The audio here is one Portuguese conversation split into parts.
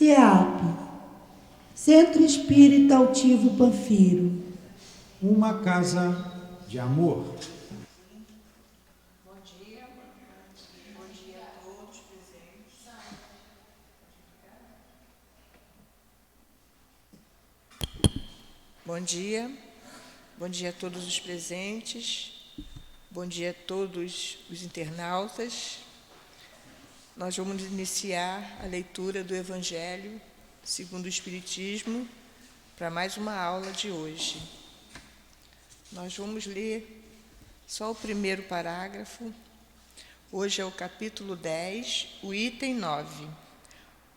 CEAP, Centro Espírita Altivo Panfiro. Uma casa de amor. Bom dia a todos presentes. Bom dia a todos os presentes, bom dia a todos os internautas. Nós vamos iniciar a leitura do Evangelho segundo o Espiritismo para mais uma aula de hoje. Nós vamos ler só o primeiro parágrafo. Hoje é o capítulo 10, o item 9.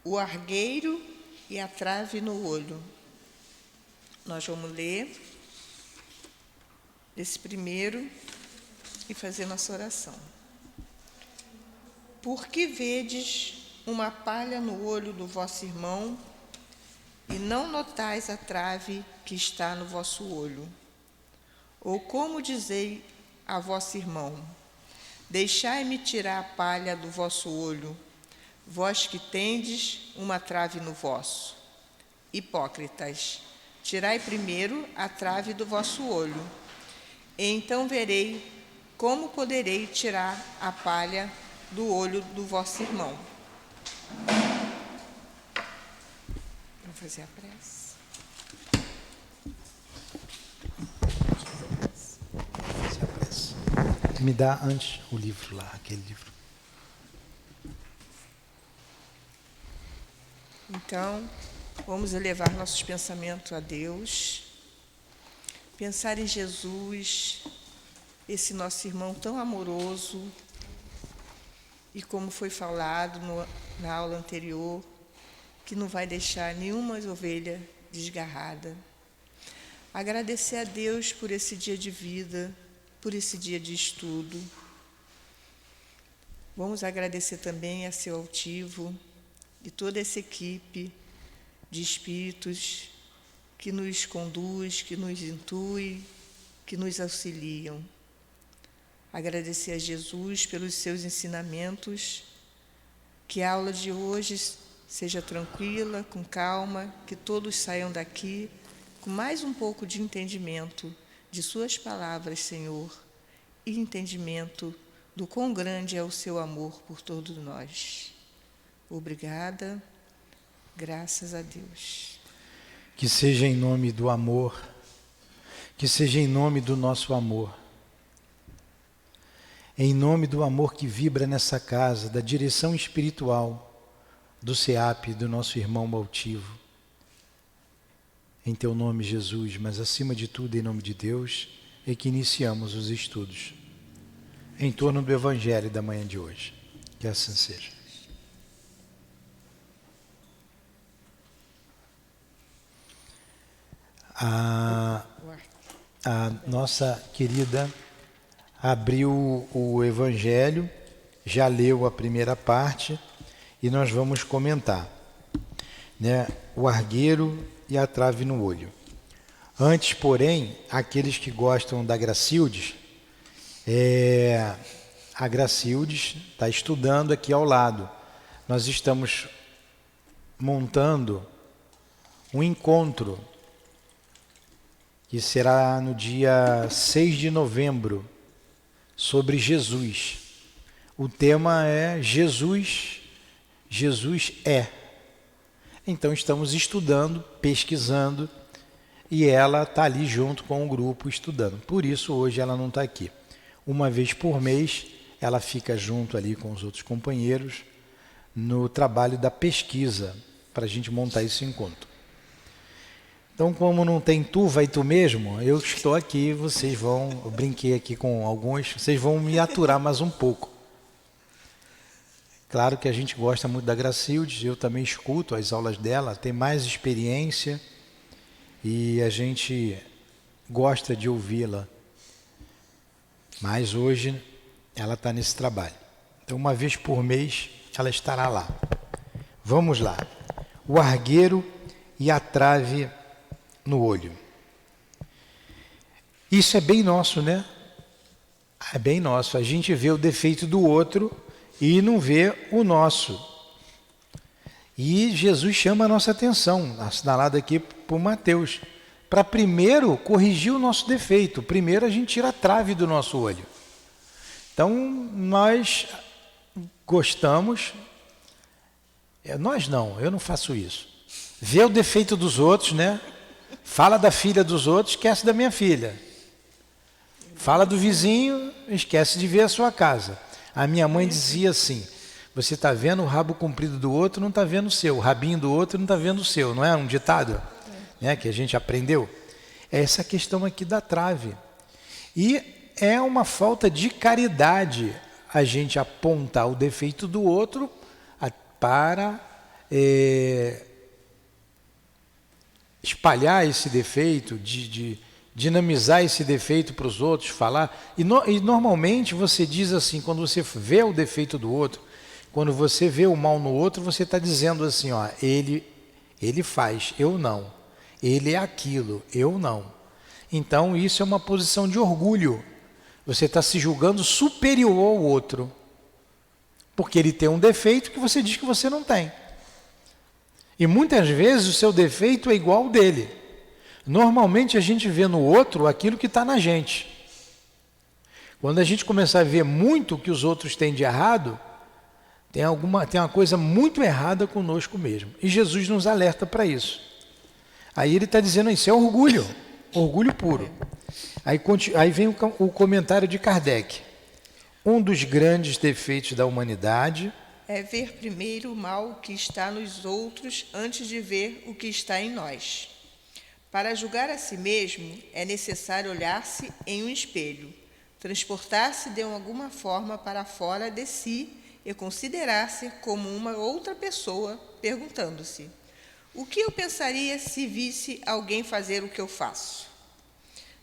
O argueiro e a trave no olho. Nós vamos ler esse primeiro e fazer nossa oração. Por que vedes uma palha no olho do vosso irmão e não notais a trave que está no vosso olho? Ou como dizei a vosso irmão, deixai-me tirar a palha do vosso olho, vós que tendes uma trave no vosso? Hipócritas, tirai primeiro a trave do vosso olho, e então verei como poderei tirar a palha do olho do vosso irmão. Vamos fazer a prece. Me dá antes o livro lá, aquele livro. Então, vamos elevar nossos pensamentos a Deus, pensar em Jesus, esse nosso irmão tão amoroso, e como foi falado na aula anterior, que não vai deixar nenhuma ovelha desgarrada. Agradecer a Deus por esse dia de vida, por esse dia de estudo. Vamos agradecer também a Seu Altivo e toda essa equipe de espíritos que nos conduz, que nos intui, que nos auxiliam. Agradecer a Jesus pelos seus ensinamentos, que a aula de hoje seja tranquila, com calma, que todos saiam daqui com mais um pouco de entendimento de suas palavras, Senhor, e entendimento do quão grande é o seu amor por todos nós. Obrigada, graças a Deus. Que seja em nome do amor, que seja em nome do nosso amor, em nome do amor que vibra nessa casa, da direção espiritual do CEAP, do nosso irmão altivo. Em Teu nome, Jesus, mas acima de tudo, em nome de Deus, é que iniciamos os estudos em torno do Evangelho da manhã de hoje. Que assim seja. A nossa querida abriu o Evangelho, já leu a primeira parte e nós vamos comentar, né? O argueiro e a trave no olho. Antes, porém, aqueles que gostam da Gracildes, a Gracildes está estudando aqui ao lado. Nós estamos montando um encontro que será no dia 6 de novembro, sobre Jesus. O tema é Jesus é. Então estamos estudando, pesquisando, e ela está ali junto com o grupo estudando. Por isso hoje ela não está aqui. Uma vez por mês ela fica junto ali com os outros companheiros no trabalho da pesquisa, para a gente montar esse encontro. Então, como não tem tu, vai tu mesmo, eu estou aqui, eu brinquei aqui com alguns, vocês vão me aturar mais um pouco. Claro que a gente gosta muito da Gracildes, eu também escuto as aulas dela, tem mais experiência e a gente gosta de ouvi-la. Mas hoje ela está nesse trabalho. Então, uma vez por mês, ela estará lá. Vamos lá. O argueiro e a trave no olho. Isso é bem nosso, né? É bem nosso. A gente vê o defeito do outro e não vê o nosso. E Jesus chama a nossa atenção, assinalado aqui por Mateus, para primeiro corrigir o nosso defeito. Primeiro a gente tira a trave do nosso olho. Então nós gostamos, nós não, eu não faço isso. Vê o defeito dos outros, né? Fala da filha dos outros, esquece da minha filha. Fala do vizinho, esquece de ver a sua casa. A minha mãe dizia assim: você está vendo o rabo comprido do outro, não está vendo o seu. O rabinho do outro não está vendo o seu. Não é um ditado, né, que a gente aprendeu? É essa questão aqui da trave. E é uma falta de caridade a gente apontar o defeito do outro para espalhar esse defeito, de dinamizar esse defeito para os outros, falar. E normalmente você diz assim, quando você vê o defeito do outro, quando você vê o mal no outro, você está dizendo assim, ó, ele faz, eu não. Ele é aquilo, eu não. Então isso é uma posição de orgulho. Você está se julgando superior ao outro, porque ele tem um defeito que você diz que você não tem. E muitas vezes o seu defeito é igual ao dele. Normalmente a gente vê no outro aquilo que está na gente. Quando a gente começar a ver muito o que os outros têm de errado, tem uma coisa muito errada conosco mesmo. E Jesus nos alerta para isso. Aí ele está dizendo isso é orgulho, orgulho puro. Aí vem o comentário de Kardec. Um dos grandes defeitos da humanidade é ver primeiro o mal que está nos outros antes de ver o que está em nós. Para julgar a si mesmo, é necessário olhar-se em um espelho, transportar-se de alguma forma para fora de si e considerar-se como uma outra pessoa, perguntando-se: o que eu pensaria se visse alguém fazer o que eu faço?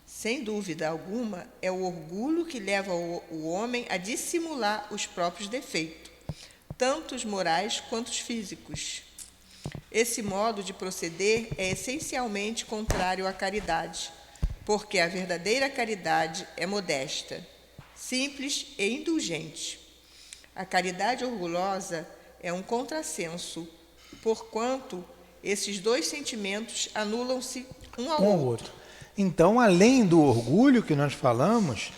Sem dúvida alguma, é o orgulho que leva o homem a dissimular os próprios defeitos, tanto os morais quanto os físicos. Esse modo de proceder é essencialmente contrário à caridade, porque a verdadeira caridade é modesta, simples e indulgente. A caridade orgulhosa é um contrassenso, porquanto esses dois sentimentos anulam-se um ao outro. Então, além do orgulho que nós falamos,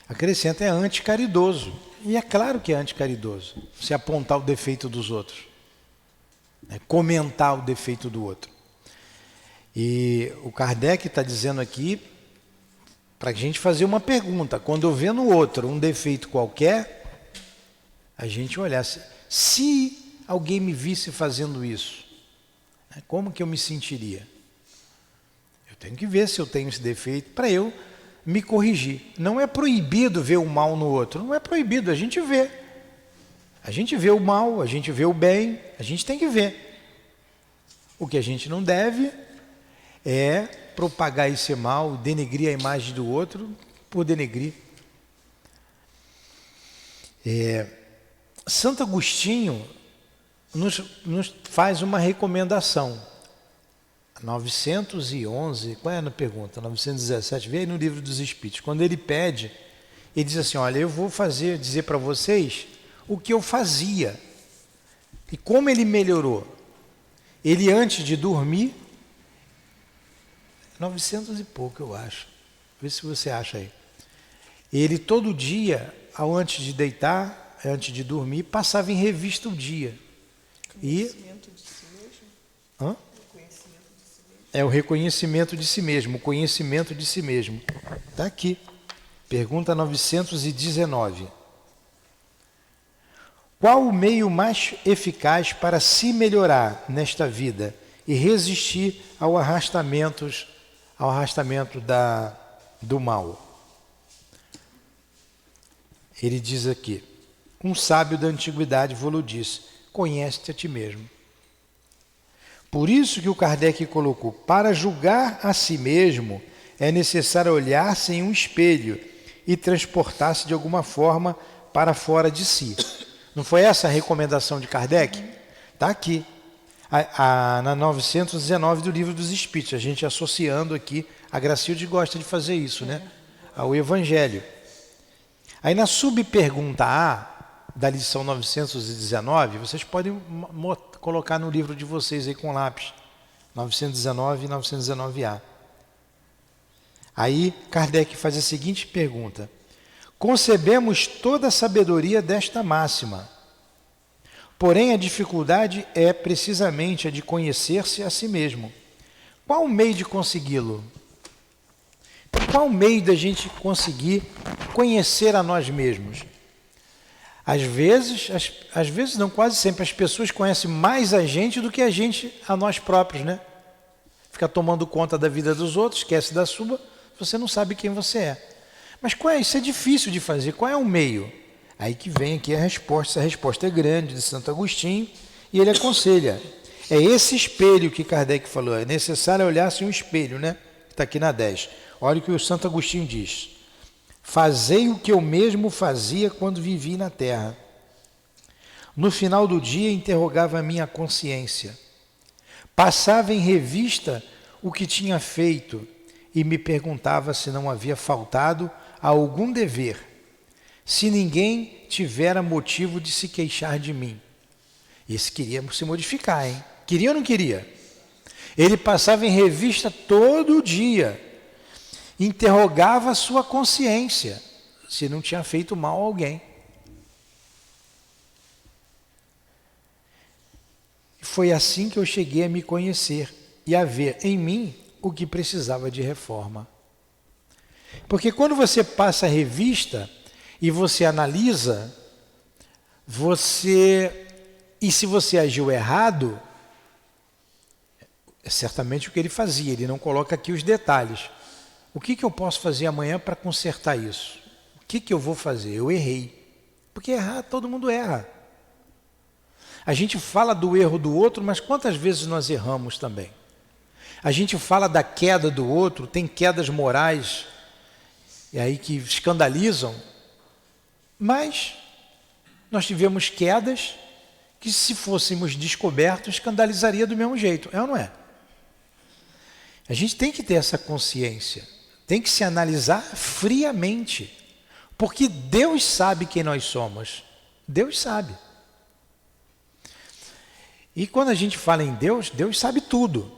acrescenta é anticaridoso. E é claro que é anticaridoso, se apontar o defeito dos outros. Comentar o defeito do outro. E o Kardec está dizendo aqui para a gente fazer uma pergunta. Quando eu ver no outro um defeito qualquer, a gente olhar, se alguém me visse fazendo isso, como que eu me sentiria? Eu tenho que ver se eu tenho esse defeito para eu me corrigir. Não é proibido ver o mal no outro, não é proibido, a gente vê. A gente vê o mal, a gente vê o bem, a gente tem que ver. O que a gente não deve é propagar esse mal, denegrir a imagem do outro por denegrir. Santo Agostinho nos faz uma recomendação. 911, qual é a pergunta? 917, vê aí no Livro dos Espíritos. Quando ele pede, ele diz assim, olha, eu vou dizer para vocês o que eu fazia e como ele melhorou. Ele antes de dormir, 900 e pouco eu acho, vê se você acha aí. Ele todo dia, antes de deitar, antes de dormir, passava em revista o dia. Conhecimento de si mesmo? É o reconhecimento de si mesmo, o conhecimento de si mesmo. Está aqui, pergunta 919. Qual o meio mais eficaz para se melhorar nesta vida e resistir ao arrastamento do mal? Ele diz aqui, um sábio da antiguidade vos disse, conhece-te a ti mesmo. Por isso que o Kardec colocou, para julgar a si mesmo, é necessário olhar-se em um espelho e transportar-se de alguma forma para fora de si. Não foi essa a recomendação de Kardec? Está aqui, na 919 do Livro dos Espíritos, a gente associando aqui, a Gracilde gosta de fazer isso, né? Ao Evangelho. Aí na subpergunta A, da lição 919, vocês podem colocar no livro de vocês aí com lápis, 919 e 919A. Aí Kardec faz a seguinte pergunta: concebemos toda a sabedoria desta máxima, porém a dificuldade é precisamente a de conhecer-se a si mesmo. Qual o meio de consegui-lo? Qual o meio da gente conseguir conhecer a nós mesmos? Às vezes não, quase sempre, as pessoas conhecem mais a gente do que a gente a nós próprios, né? Fica tomando conta da vida dos outros, esquece da sua, você não sabe quem você é. Mas isso é difícil de fazer, qual é o meio? Aí que vem aqui a resposta, essa resposta é grande, de Santo Agostinho, e ele aconselha. É esse espelho que Kardec falou, é necessário olhar-se um espelho, né? Está aqui na 10. Olha o que o Santo Agostinho diz. Fazei o que eu mesmo fazia quando vivi na terra. No final do dia interrogava a minha consciência. Passava em revista o que tinha feito e me perguntava se não havia faltado a algum dever, se ninguém tivera motivo de se queixar de mim. Esse queria se modificar, hein? Queria ou não queria? Ele passava em revista todo dia, interrogava a sua consciência, se não tinha feito mal a alguém. Foi assim que eu cheguei a me conhecer e a ver em mim o que precisava de reforma. Porque quando você passa a revista e você analisa, e se você agiu errado, é certamente o que ele fazia, ele não coloca aqui os detalhes. O que eu posso fazer amanhã para consertar isso? O que eu vou fazer? Eu errei. Porque errar, todo mundo erra. A gente fala do erro do outro, mas quantas vezes nós erramos também? A gente fala da queda do outro, tem quedas morais e aí que escandalizam, mas nós tivemos quedas que, se fôssemos descobertos, escandalizaria do mesmo jeito, é ou não é? A gente tem que ter essa consciência, tem que se analisar friamente, porque Deus sabe quem nós somos, Deus sabe. E quando a gente fala em Deus, Deus sabe tudo.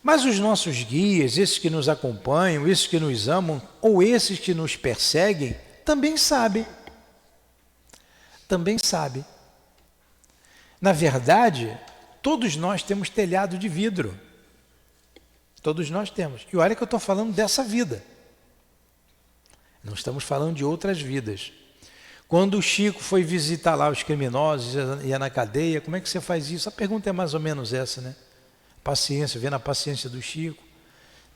Mas os nossos guias, esses que nos acompanham, esses que nos amam, ou esses que nos perseguem, também sabem. Também sabem. Na verdade, todos nós temos telhado de vidro. Todos nós temos. E olha que eu estou falando dessa vida. Não estamos falando de outras vidas. Quando o Chico foi visitar lá os criminosos, ia na cadeia, como é que você faz isso? A pergunta é mais ou menos essa, né? Paciência, vendo a paciência do Chico,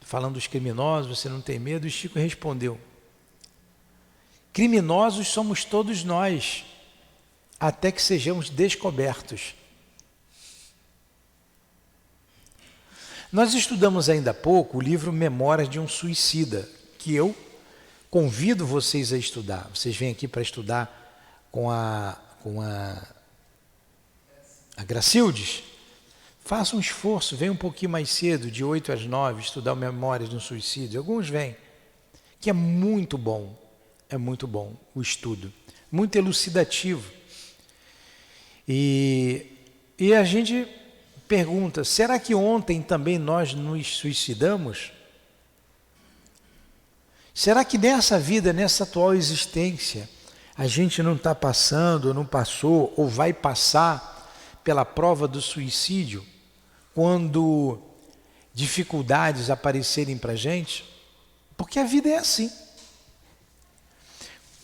falando dos criminosos, você não tem medo? E o Chico respondeu: criminosos somos todos nós, até que sejamos descobertos. Nós estudamos ainda há pouco o livro Memórias de um Suicida, que eu convido vocês a estudar. Vocês vêm aqui para estudar com a Gracildes. Faça um esforço, venha um pouquinho mais cedo, de 8 às 9, estudar o Memórias de um Suicídio. Alguns vêm, que é muito bom o estudo, muito elucidativo. E a gente pergunta, será que ontem também nós nos suicidamos? Será que nessa vida, nessa atual existência, a gente não está passando, ou não passou, ou vai passar pela prova do suicídio, quando dificuldades aparecerem para a gente? Porque a vida é assim.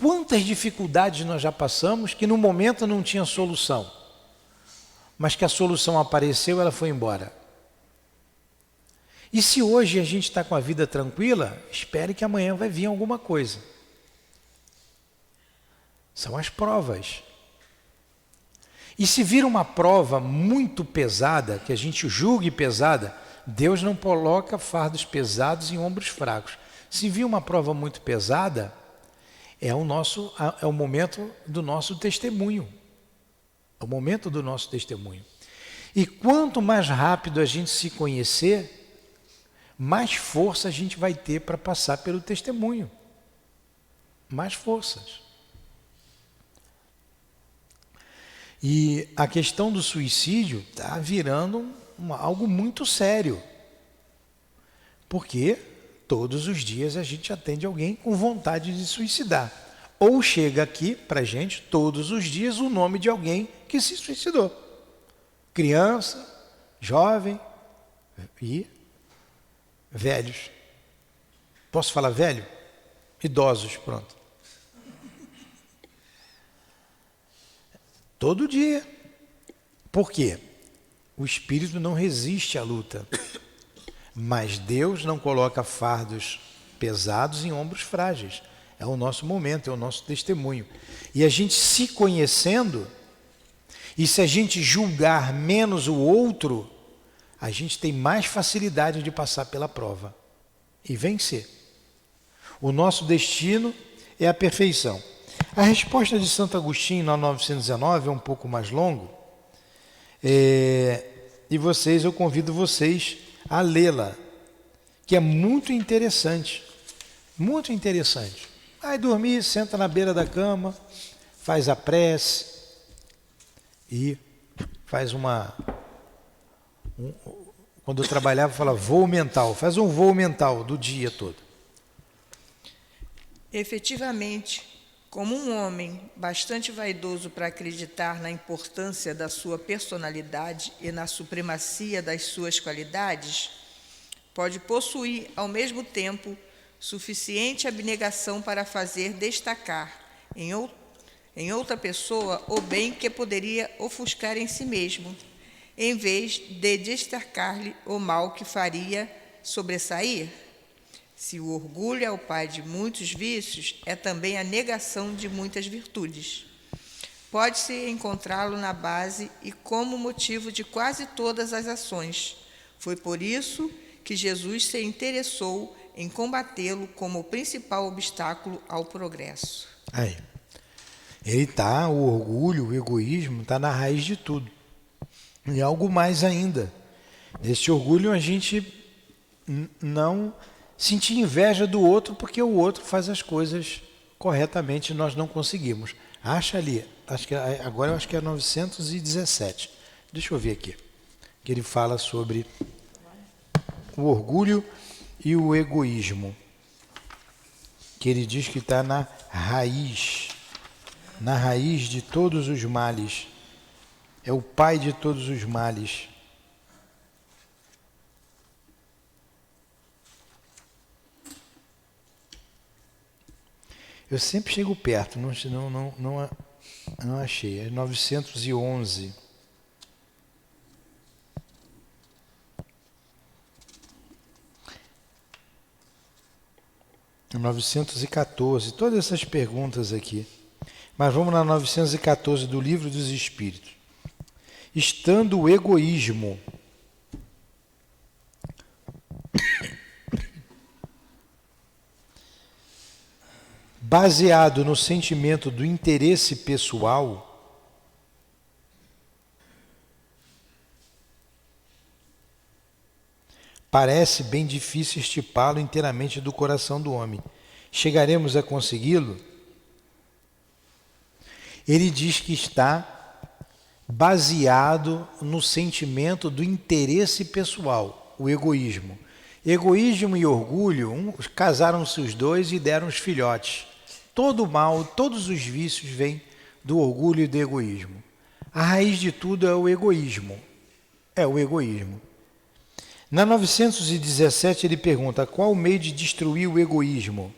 Quantas dificuldades nós já passamos que no momento não tinha solução, mas que a solução apareceu, ela foi embora. E se hoje a gente está com a vida tranquila, espere que amanhã vai vir alguma coisa. São as provas. E se vir uma prova muito pesada, que a gente julgue pesada, Deus não coloca fardos pesados em ombros fracos. Se vir uma prova muito pesada, é o momento do nosso testemunho. É o momento do nosso testemunho. E quanto mais rápido a gente se conhecer, mais força a gente vai ter para passar pelo testemunho. Mais forças. E a questão do suicídio está virando algo muito sério. Porque todos os dias a gente atende alguém com vontade de suicidar. Ou chega aqui para a gente, todos os dias, o nome de alguém que se suicidou. Criança, jovem e velhos. Posso falar velho? Idosos, pronto. Todo dia. Por quê? O espírito não resiste à luta. Mas Deus não coloca fardos pesados em ombros frágeis. É o nosso momento, é o nosso testemunho. E a gente se conhecendo, e se a gente julgar menos o outro, a gente tem mais facilidade de passar pela prova e vencer. O nosso destino é a perfeição. A resposta de Santo Agostinho, na 919, é um pouco mais longo, e eu convido vocês a lê-la, que é muito interessante, muito interessante. Vai dormir, senta na beira da cama, faz a prece e faz quando eu trabalhava, eu falava voo mental, faz um voo mental do dia todo. Efetivamente, como um homem bastante vaidoso para acreditar na importância da sua personalidade e na supremacia das suas qualidades, pode possuir, ao mesmo tempo, suficiente abnegação para fazer destacar em outra pessoa o bem que poderia ofuscar em si mesmo, em vez de destacar-lhe o mal que faria sobressair. Se o orgulho é o pai de muitos vícios, é também a negação de muitas virtudes. Pode-se encontrá-lo na base e como motivo de quase todas as ações. Foi por isso que Jesus se interessou em combatê-lo como o principal obstáculo ao progresso. Aí. O orgulho, o egoísmo, está na raiz de tudo. E algo mais ainda. Nesse orgulho a gente não sentir inveja do outro porque o outro faz as coisas corretamente e nós não conseguimos. Acha ali, agora eu acho que é 917. Deixa eu ver aqui. Que ele fala sobre o orgulho e o egoísmo. Que ele diz que está na raiz de todos os males. É o pai de todos os males. Eu sempre chego perto, não achei. É 911. É 914. Todas essas perguntas aqui. Mas vamos na 914 do Livro dos Espíritos. Estando o egoísmo baseado no sentimento do interesse pessoal, parece bem difícil estipá-lo inteiramente do coração do homem. Chegaremos a consegui-lo? Ele diz que está baseado no sentimento do interesse pessoal, o egoísmo. Egoísmo e orgulho, casaram-se os dois e deram os filhotes. Todo o mal, todos os vícios vêm do orgulho e do egoísmo. A raiz de tudo é o egoísmo. É o egoísmo. Na 917 ele pergunta, qual o meio de destruir o egoísmo?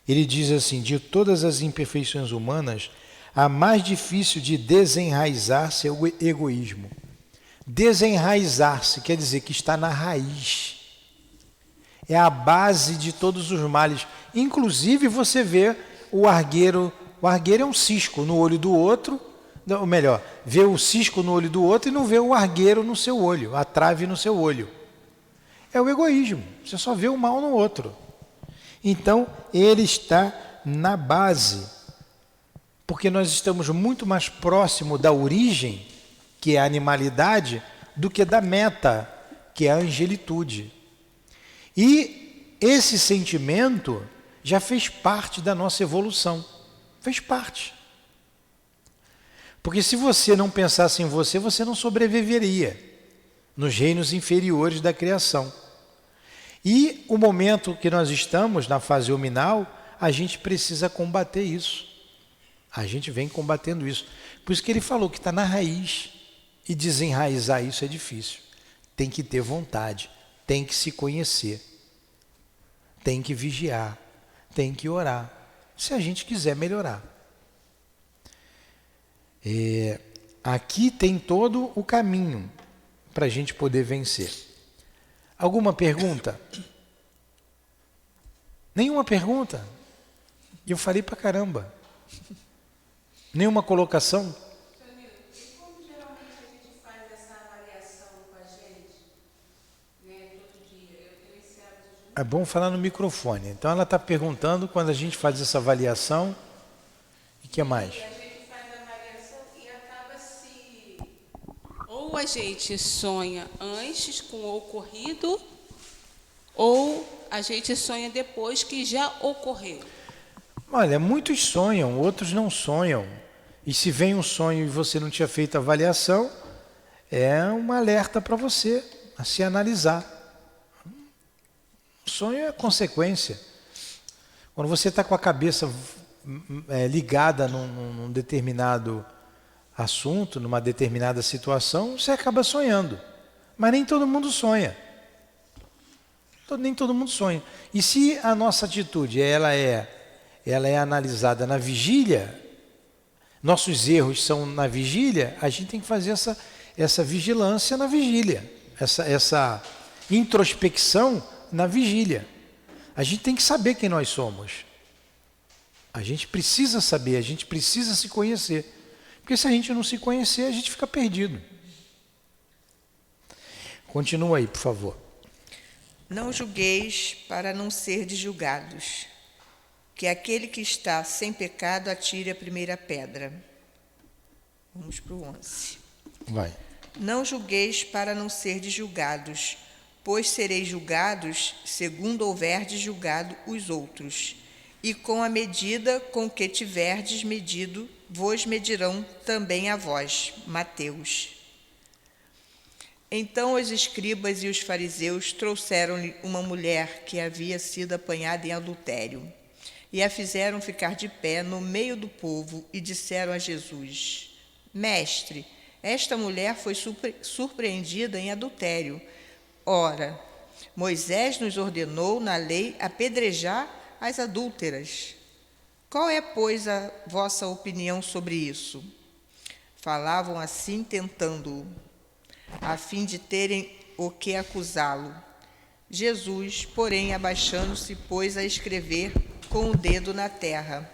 Ele diz assim, de todas as imperfeições humanas, a mais difícil de desenraizar-se é o egoísmo. Desenraizar-se quer dizer que está na raiz. É a base de todos os males. Inclusive você vê o argueiro é um cisco no olho do outro, ou melhor, vê o cisco no olho do outro e não vê o argueiro no seu olho, a trave no seu olho. É o egoísmo, você só vê o mal no outro. Então, ele está na base, porque nós estamos muito mais próximo da origem, que é a animalidade, do que da meta, que é a angelitude. E esse sentimento já fez parte da nossa evolução. Fez parte. Porque se você não pensasse em você, você não sobreviveria nos reinos inferiores da criação. E o momento que nós estamos, na fase huminal, a gente precisa combater isso. A gente vem combatendo isso. Por isso que ele falou que está na raiz. E desenraizar isso é difícil. Tem que ter vontade, tem que se conhecer, tem que vigiar, tem que orar, se a gente quiser melhorar. Aqui tem todo o caminho para a gente poder vencer. Alguma pergunta? Nenhuma pergunta? Eu falei pra caramba. Nenhuma colocação? É bom falar no microfone. Então ela está perguntando quando a gente faz essa avaliação. E o que mais? A gente faz a avaliação e acaba se... Ou a gente sonha antes com o ocorrido, ou a gente sonha depois que já ocorreu. Olha, muitos sonham, outros não sonham. E se vem um sonho e você não tinha feito a avaliação, é um alerta para você a se analisar. O sonho é consequência. Quando você está com a cabeça ligada num determinado assunto, numa determinada situação, você acaba sonhando. Mas nem todo mundo sonha. Nem todo mundo sonha. E se a nossa atitude ela é analisada na vigília, nossos erros são na vigília, a gente tem que fazer essa vigilância na vigília, essa introspecção na vigília. A gente tem que saber quem nós somos. A gente precisa saber, a gente precisa se conhecer. Porque se a gente não se conhecer, a gente fica perdido. Continua aí, por favor. Não julgueis para não serdes julgados, que aquele que está sem pecado atire a primeira pedra. Vamos para o 11. Vai. Não julgueis para não serdes julgados, pois sereis julgados segundo houverdes julgado os outros. E com a medida com que tiverdes medido, vos medirão também a vós. Mateus. Então os escribas e os fariseus trouxeram-lhe uma mulher que havia sido apanhada em adultério, e a fizeram ficar de pé no meio do povo, e disseram a Jesus: Mestre, esta mulher foi surpreendida em adultério. Ora, Moisés nos ordenou na lei apedrejar as adúlteras. Qual é, pois, a vossa opinião sobre isso? Falavam assim, tentando-o, a fim de terem o que acusá-lo. Jesus, porém, abaixando-se, pôs a escrever com o dedo na terra.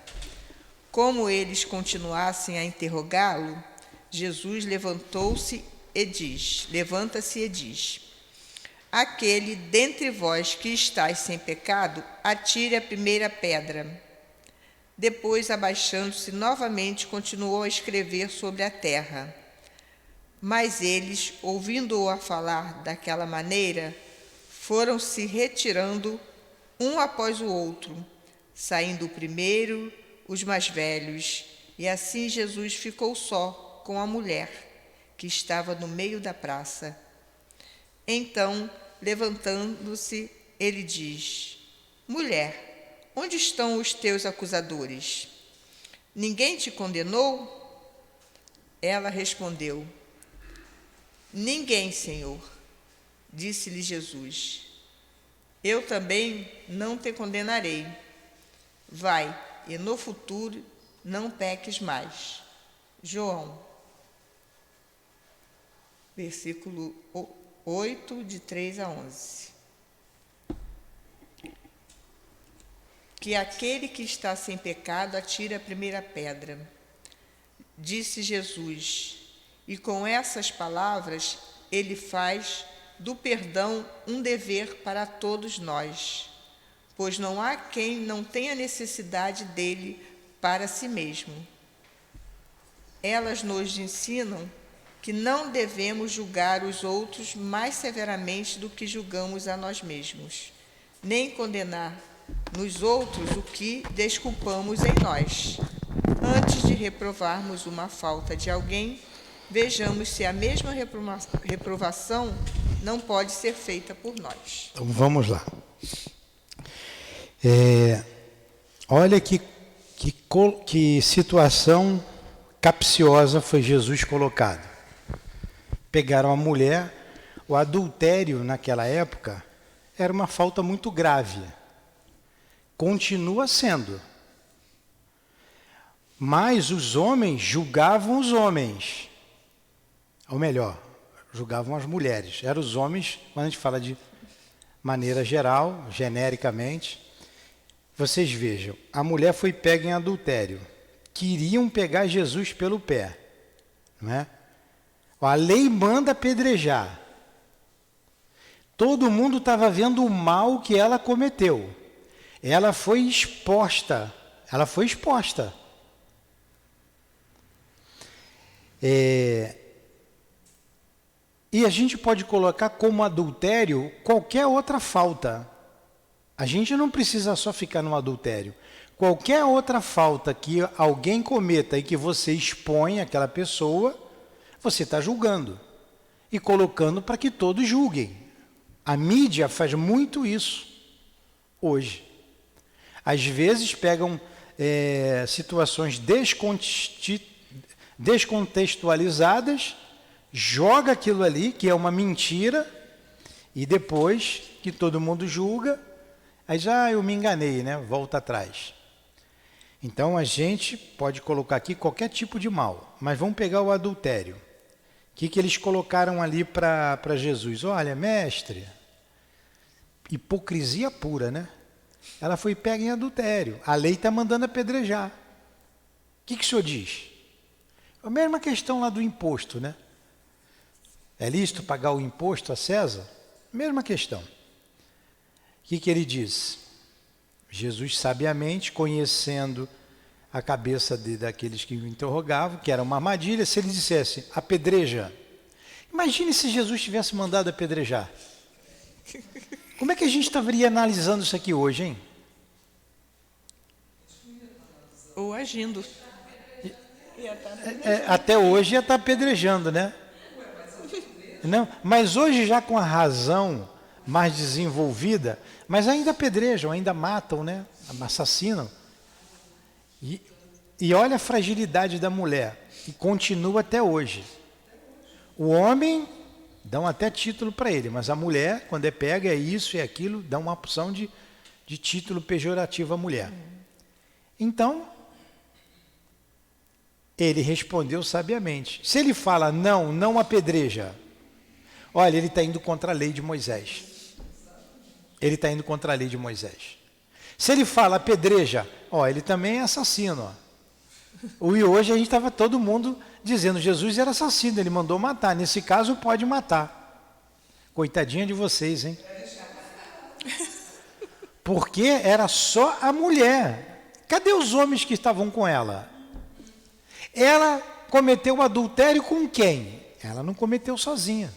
Como eles continuassem a interrogá-lo, Jesus levanta-se e diz: Aquele dentre vós que estáis sem pecado, atire a primeira pedra. Depois, abaixando-se novamente, continuou a escrever sobre a terra. Mas eles, ouvindo-o a falar daquela maneira, foram se retirando um após o outro, saindo o primeiro, os mais velhos, e assim Jesus ficou só com a mulher, que estava no meio da praça. Então, levantando-se, ele diz: Mulher, onde estão os teus acusadores? Ninguém te condenou? Ela respondeu: Ninguém, Senhor. Disse-lhe Jesus: Eu também não te condenarei. Vai, e no futuro não peques mais. João, versículo 8, de 3 a 11. Que aquele que está sem pecado atire a primeira pedra. Disse Jesus, e com essas palavras ele faz do perdão um dever para todos nós, pois não há quem não tenha necessidade dele para si mesmo. Elas nos ensinam que não devemos julgar os outros mais severamente do que julgamos a nós mesmos, nem condenar nos outros o que desculpamos em nós. Antes de reprovarmos uma falta de alguém, vejamos se a mesma reprovação não pode ser feita por nós. Então vamos lá. Olha que situação capciosa foi Jesus colocado. Pegaram a mulher. O adultério naquela época era uma falta muito grave. Continua sendo. Mas os homens julgavam os homens. Ou melhor, julgavam as mulheres. Eram os homens, quando a gente fala de maneira geral, genericamente. Vocês vejam, a mulher foi pega em adultério. Queriam pegar Jesus pelo pé. Não é? A lei manda apedrejar. Todo mundo estava vendo o mal que ela cometeu. Ela foi exposta. E a gente pode colocar como adultério qualquer outra falta. A gente não precisa só ficar no adultério. Qualquer outra falta que alguém cometa e que você expõe aquela pessoa, você está julgando e colocando para que todos julguem. A mídia faz muito isso hoje. Às vezes pegam situações descontextualizadas, joga aquilo ali, que é uma mentira, e depois que todo mundo julga, aí já eu me enganei, né? Volta atrás. Então a gente pode colocar aqui qualquer tipo de mal, mas vamos pegar o adultério. O que eles colocaram ali para Jesus? Olha, mestre, hipocrisia pura, né? Ela foi pega em adultério. A lei está mandando apedrejar. O que o senhor diz? A mesma questão lá do imposto, né? É lícito pagar o imposto a César? Mesma questão. O que ele diz? Jesus, sabiamente, conhecendo a cabeça daqueles que o interrogavam, que era uma armadilha, se ele dissesse, apedreja. Imagine se Jesus tivesse mandado apedrejar. Como é que a gente estaria analisando isso aqui hoje, hein? Ou agindo. Até hoje ia estar apedrejando, né? Não, mas hoje já com a razão mais desenvolvida, mas ainda apedrejam, ainda matam, né? Assassinam. E olha a fragilidade da mulher, e continua até hoje. O homem, dão até título para ele, mas a mulher, quando é pega, é isso e aquilo, dá uma opção de título pejorativo à mulher. Então, ele respondeu sabiamente. Se ele fala, não apedreja, olha, ele está indo contra a lei de Moisés. Ele está indo contra a lei de Moisés. Se ele fala apedreja, ele também é assassino. E hoje a gente estava todo mundo dizendo, Jesus era assassino, ele mandou matar. Nesse caso, pode matar. Coitadinha de vocês, hein? Porque era só a mulher. Cadê os homens que estavam com ela? Ela cometeu adultério com quem? Ela não cometeu sozinha.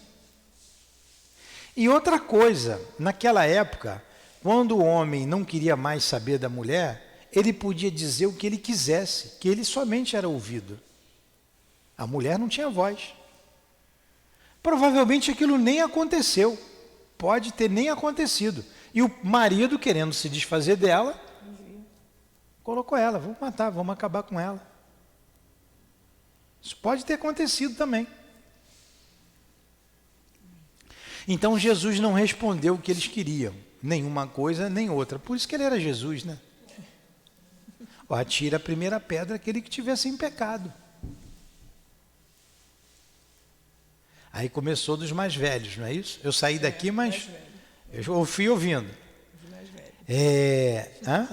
E outra coisa, naquela época, quando o homem não queria mais saber da mulher, ele podia dizer o que ele quisesse, que ele somente era ouvido. A mulher não tinha voz. Provavelmente aquilo nem aconteceu. Pode ter nem acontecido. E o marido, querendo se desfazer dela, colocou ela, vamos matar, vamos acabar com ela. Isso pode ter acontecido também. Então Jesus não respondeu o que eles queriam, nenhuma coisa nem outra. Por isso que ele era Jesus, né? Atira a primeira pedra aquele que tivesse em pecado. Aí começou dos mais velhos, não é isso? Eu saí daqui, mas eu fui ouvindo.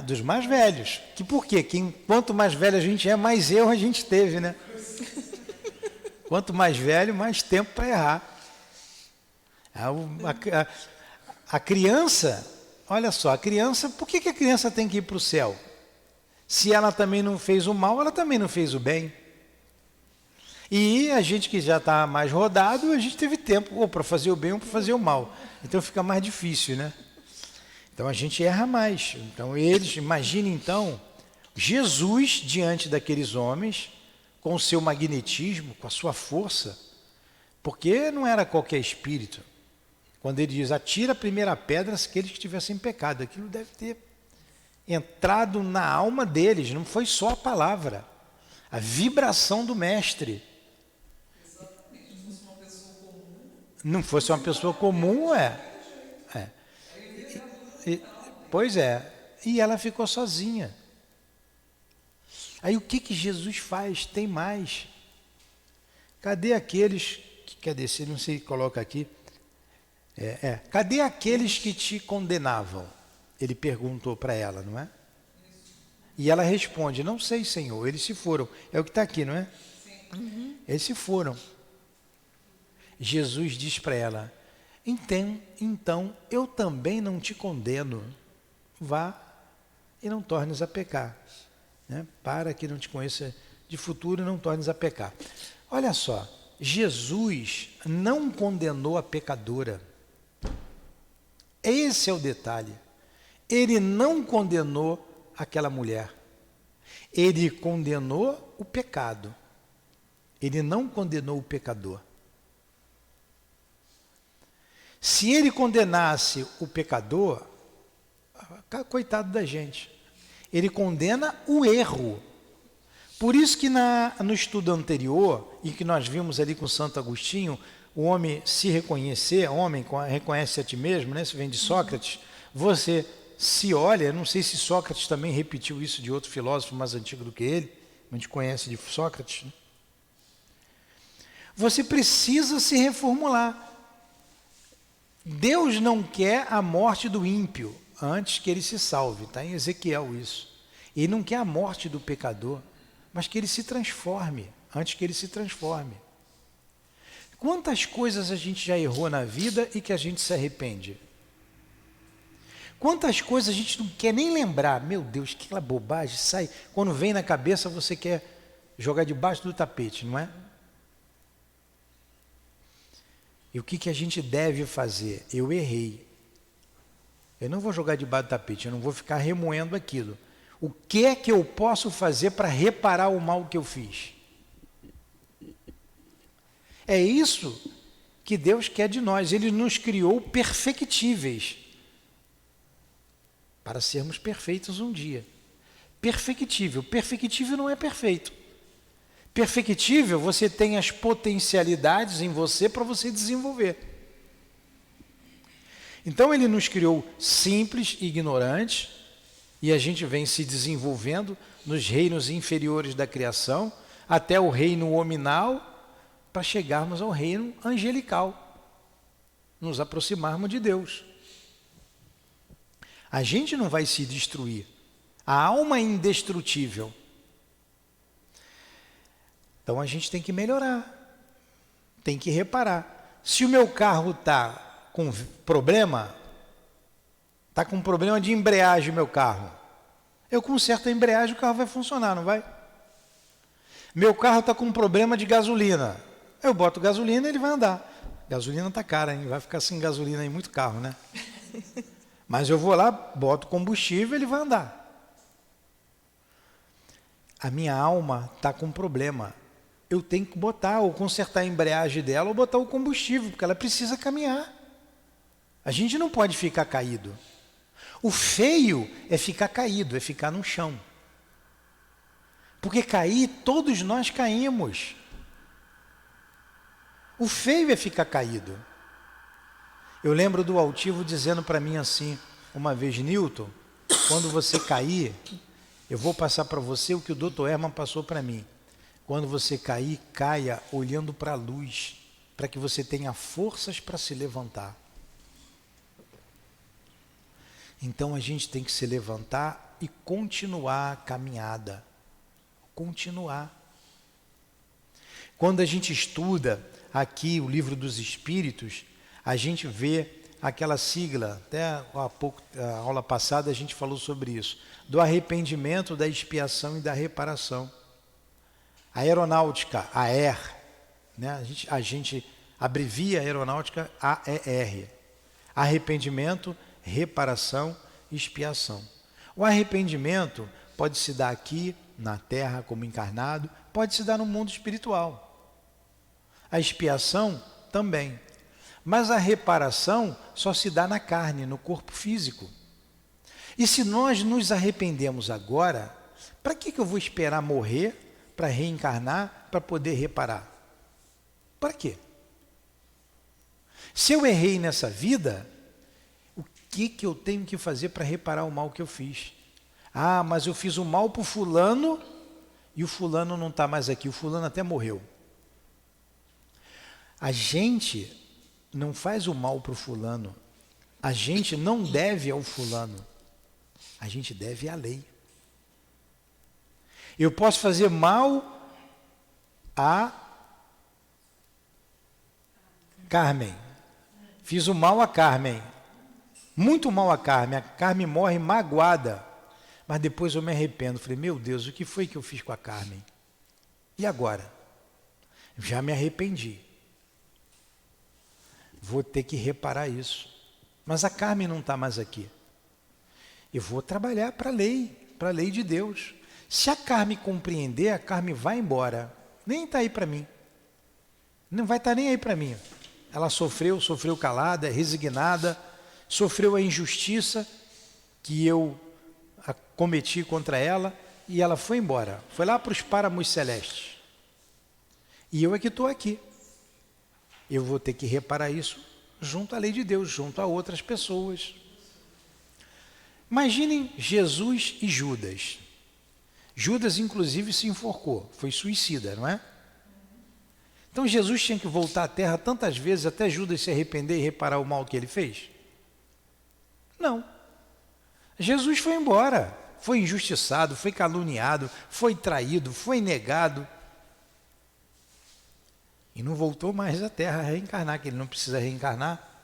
Dos mais velhos. Que por quê? Que quanto mais velho a gente é, mais erro a gente teve, né? Quanto mais velho, mais tempo para errar. A criança, olha só, a criança, por que a criança tem que ir para o céu? Se ela também não fez o mal, ela também não fez o bem. E a gente que já está mais rodado, a gente teve tempo ou para fazer o bem ou para fazer o mal. Então fica mais difícil, né? Então a gente erra mais. Então eles, imagine então, Jesus, diante daqueles homens, com o seu magnetismo, com a sua força, porque não era qualquer espírito. Quando ele diz, atira a primeira pedra aqueles que tivessem pecado, aquilo deve ter entrado na alma deles, não foi só a palavra, a vibração do mestre. Não fosse uma pessoa comum, pois é, e ela ficou sozinha. Aí o que Jesus faz? Tem mais. Cadê aqueles que quer descer? Não sei, coloca aqui. Cadê aqueles que te condenavam? Ele perguntou para ela, não é? E ela responde, não sei, Senhor, eles se foram. É o que está aqui, não é? Uhum. Eles se foram. Jesus diz para ela, então eu também não te condeno. Vá e não tornes a pecar. Né? Para que não te conheça de futuro e não tornes a pecar. Olha só, Jesus não condenou a pecadora. Esse é o detalhe. Ele não condenou aquela mulher. Ele condenou o pecado. Ele não condenou o pecador. Se ele condenasse o pecador, coitado da gente. Ele condena o erro. Por isso que no estudo anterior, e que nós vimos ali com Santo Agostinho, o homem se reconhecer, reconhece a ti mesmo, né? Isso vem de Sócrates, você se olha, não sei se Sócrates também repetiu isso de outro filósofo mais antigo do que ele, a gente conhece de Sócrates, né? Você precisa se reformular. Deus não quer a morte do ímpio antes que ele se salve, está em Ezequiel isso. Ele não quer a morte do pecador, mas que ele se transforme, antes que ele se transforme. Quantas coisas a gente já errou na vida e que a gente se arrepende? Quantas coisas a gente não quer nem lembrar? Meu Deus, que aquela bobagem sai. Quando vem na cabeça você quer jogar debaixo do tapete, não é? E o que a gente deve fazer? Eu errei. Eu não vou jogar debaixo do tapete, eu não vou ficar remoendo aquilo. O que é que eu posso fazer para reparar o mal que eu fiz? É isso que Deus quer de nós. Ele nos criou perfectíveis para sermos perfeitos um dia. Perfectível. Perfectível não é perfeito. Perfectível, você tem as potencialidades em você para você desenvolver. Então ele nos criou simples e ignorantes, e a gente vem se desenvolvendo nos reinos inferiores da criação, até o reino hominal, para chegarmos ao reino angelical, nos aproximarmos de Deus. A gente não vai se destruir. A alma é indestrutível. Então a gente tem que melhorar, tem que reparar. Se o meu carro está com problema, está com problema de embreagem o meu carro, eu conserto a embreagem, o carro vai funcionar, não vai? Meu carro está com problema de gasolina, eu boto gasolina e ele vai andar. Gasolina está cara, hein? Vai ficar sem gasolina em muito carro, né? Mas eu vou lá, boto combustível e ele vai andar. A minha alma está com problema. Eu tenho que botar, ou consertar a embreagem dela, ou botar o combustível, porque ela precisa caminhar. A gente não pode ficar caído. O feio é ficar caído, é ficar no chão. Porque cair, todos nós caímos. O feio é ficar caído. Eu lembro do altivo dizendo para mim assim, uma vez, Newton, quando você cair, eu vou passar para você o que o Dr. Herman passou para mim. Quando você cair, caia olhando para a luz, para que você tenha forças para se levantar. Então a gente tem que se levantar e continuar a caminhada. Continuar. Quando a gente estuda aqui o livro dos Espíritos, a gente vê aquela sigla, até há pouco, a aula passada a gente falou sobre isso, do arrependimento, da expiação e da reparação. A aeronáutica, AER, né? A gente abrevia a aeronáutica AER. Arrependimento, reparação e expiação. O arrependimento pode se dar aqui, na Terra, como encarnado, pode se dar no mundo espiritual. A expiação também. Mas a reparação só se dá na carne, no corpo físico. E se nós nos arrependemos agora, para que eu vou esperar morrer para reencarnar, para poder reparar? Para quê? Se eu errei nessa vida, o que eu tenho que fazer para reparar o mal que eu fiz? Ah, mas eu fiz o mal para o fulano e o fulano não está mais aqui, o fulano até morreu. A gente não faz o mal para o fulano, a gente não deve ao fulano, a gente deve à lei. Eu posso fazer mal a Carmen, fiz o mal a Carmen, muito mal a Carmen morre magoada, mas depois eu me arrependo, falei, meu Deus, o que foi que eu fiz com a Carmen? E agora? Já me arrependi. Vou ter que reparar isso. Mas a Carmen não está mais aqui. Eu vou trabalhar para a lei de Deus. Se a Carmen compreender, a Carmen vai embora. Nem está aí para mim. Não vai estar nem aí para mim. Ela sofreu calada, resignada, sofreu a injustiça que eu cometi contra ela e ela foi embora. Foi lá para os páramos celestes. E eu é que estou aqui. Eu vou ter que reparar isso junto à lei de Deus, junto a outras pessoas. Imaginem Jesus e Judas. Judas, inclusive, se enforcou, foi suicida, não é? Então Jesus tinha que voltar à terra tantas vezes até Judas se arrepender e reparar o mal que ele fez? Não. Jesus foi embora, foi injustiçado, foi caluniado, foi traído, foi negado. E não voltou mais à terra a reencarnar, que ele não precisa reencarnar.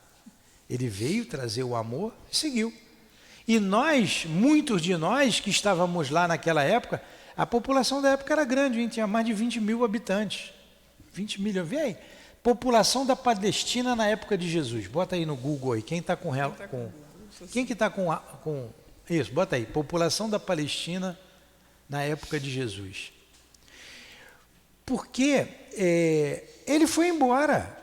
Ele veio trazer o amor e seguiu. E nós, muitos de nós que estávamos lá naquela época, a população da época era grande, hein? Tinha mais de 20 mil habitantes. 20 milhões, vê aí. População da Palestina na época de Jesus. Bota aí no Google aí, quem está com... Quem que está com... Isso, bota aí. População da Palestina na época de Jesus. Porque ele foi embora.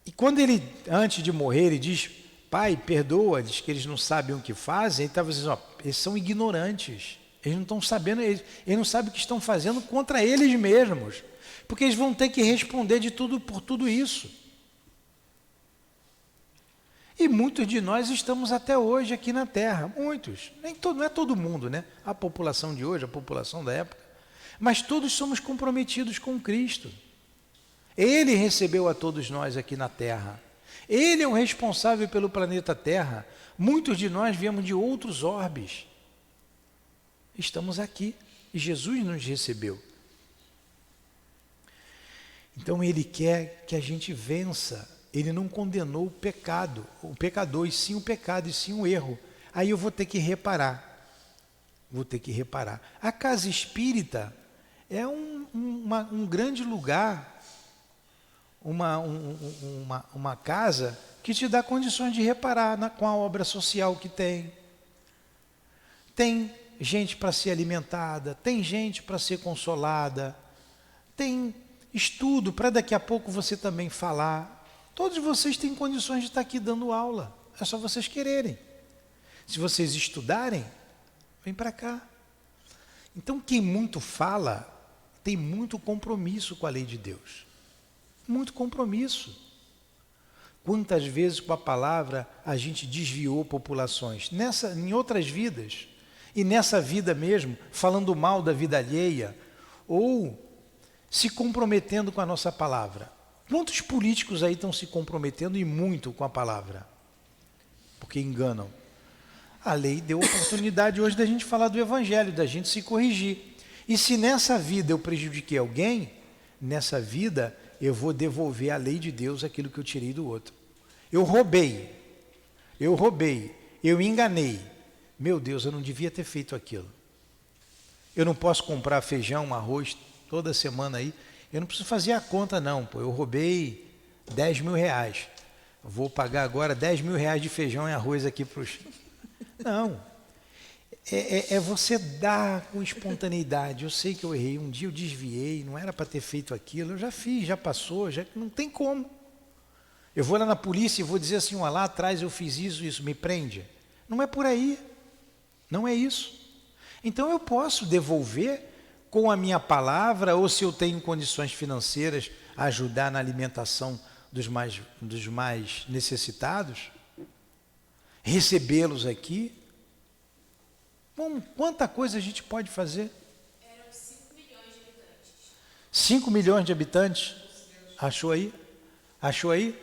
E quando ele, antes de morrer, ele diz, Pai, perdoa-lhes que eles não sabem o que fazem, ele estava dizendo, eles são ignorantes, eles não estão sabendo, eles não sabem o que estão fazendo contra eles mesmos, porque eles vão ter que responder de tudo por tudo isso. E muitos de nós estamos até hoje aqui na Terra, muitos, não é todo mundo, né? A população de hoje, a população da época, mas todos somos comprometidos com Cristo. Ele recebeu a todos nós aqui na Terra. Ele é o responsável pelo planeta Terra. Muitos de nós viemos de outros orbes. Estamos aqui e Jesus nos recebeu. Então Ele quer que a gente vença. Ele não condenou o pecador, e sim o pecado, e sim o erro. Aí eu vou ter que reparar. A casa espírita é um grande lugar, uma casa que te dá condições de reparar com a obra social que tem. Tem gente para ser alimentada, tem gente para ser consolada, tem estudo para daqui a pouco você também falar. Todos vocês têm condições de estar aqui dando aula, é só vocês quererem. Se vocês estudarem, vem para cá. Então quem muito fala, tem muito compromisso com a lei de Deus. Muito compromisso. Quantas vezes com a palavra a gente desviou populações, em outras vidas, e nessa vida mesmo, falando mal da vida alheia, ou se comprometendo com a nossa palavra. Quantos políticos aí estão se comprometendo e muito com a palavra? Porque enganam. A lei deu oportunidade hoje da gente falar do Evangelho, da gente se corrigir. E se nessa vida eu prejudiquei alguém, nessa vida eu vou devolver à lei de Deus aquilo que eu tirei do outro. Eu roubei, eu me enganei. Meu Deus, eu não devia ter feito aquilo. Eu não posso comprar feijão, arroz toda semana aí. Eu não preciso fazer a conta não, pô. Eu roubei 10 mil reais. Vou pagar agora 10 mil reais de feijão e arroz aqui para os... Não. é você dar com espontaneidade. Eu sei que eu errei, um dia eu desviei, não era para ter feito aquilo, eu já fiz, já passou, já não tem como. Eu vou lá na polícia e vou dizer assim, lá atrás eu fiz isso, me prende. Não é por aí, não é isso. Então eu posso devolver com a minha palavra, ou se eu tenho condições financeiras, ajudar na alimentação dos mais necessitados, recebê-los aqui. Bom, quanta coisa a gente pode fazer? Eram 5 milhões de habitantes. 5 milhões de habitantes? Achou aí? Achou aí?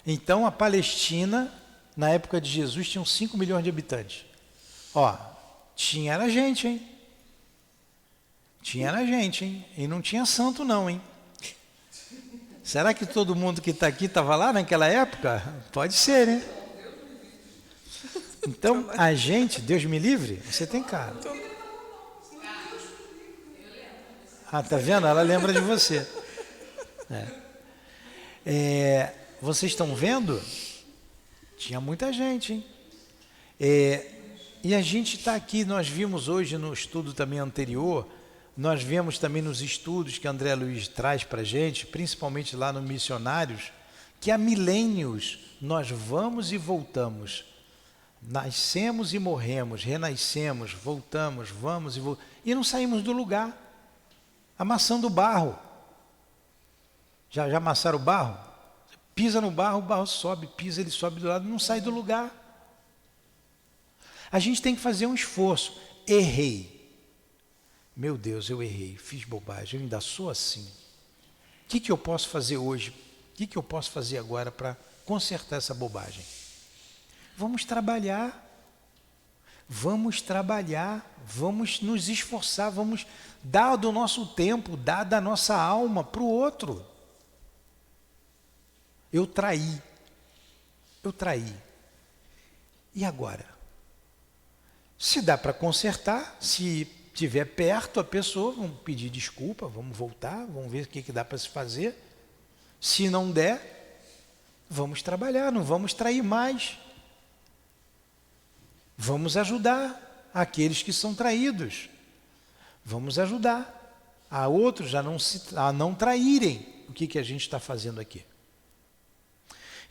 Então a Palestina, na época de Jesus, tinha 5 milhões de habitantes. Era gente, hein? Tinha gente, hein? E não tinha santo não, hein? Será que todo mundo que está aqui estava lá naquela época? Pode ser, né? Então, a gente, Deus me livre, você tem cara. Tá vendo? Ela lembra de você. Vocês estão vendo? Tinha muita gente, hein? E a gente está aqui, nós vimos hoje no estudo também anterior, nós vemos também nos estudos que André Luiz traz para a gente, principalmente lá no Missionários, que há milênios nós vamos e voltamos. Nascemos e morremos, renascemos, voltamos, vamos e voltamos. E não saímos do lugar, amassando o barro. Já amassaram o barro? Pisa no barro, o barro sobe, pisa, ele sobe do lado, não sai do lugar. A gente tem que fazer um esforço. Errei. Meu Deus, eu errei, fiz bobagem, eu ainda sou assim. O que eu posso fazer hoje? O que eu posso fazer agora para consertar essa bobagem? Vamos trabalhar, vamos nos esforçar, vamos dar do nosso tempo, dar da nossa alma para o outro. Eu traí. E agora? Se dá para consertar, se estiver perto a pessoa, vamos pedir desculpa, vamos voltar, vamos ver o que dá para se fazer. Se não der, vamos trabalhar, não vamos trair mais. Vamos ajudar aqueles que são traídos. Vamos ajudar a outros a não traírem. O que a gente está fazendo aqui?